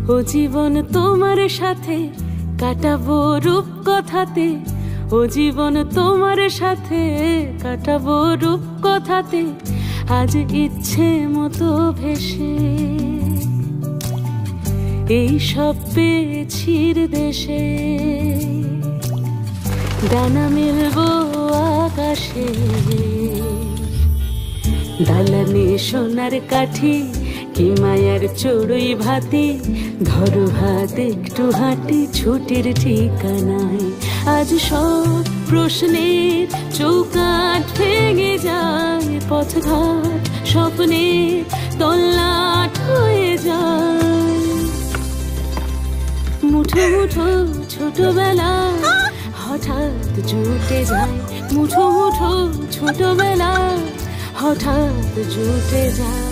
ও জীবন তোমার সাথে কাটাবো রূপ কথাতে, ও জীবন তোমার সাথে কাটাবো রূপ কথাতে, আজ ইচ্ছে মতো ভেসে এই সব পেয়েছি দেশে। ডানা মেলবো আকাশে, দালানে সোনার কাঠি, কি মায়ার চড়ুই ভাতি, ধরো হাত একটু হাঁটি ছুটির ঠিকানায়। আজ সব প্রশ্নের চৌকাঠ ভেঙে যায়, পথঘাট স্বপ্নে তল্লাট হয়ে যায়। মুঠো মুঠো ছোটবেলা হঠাৎ জুটে যায়, মুঠো মুঠো ছোটবেলা হঠাৎ জুটে যায়।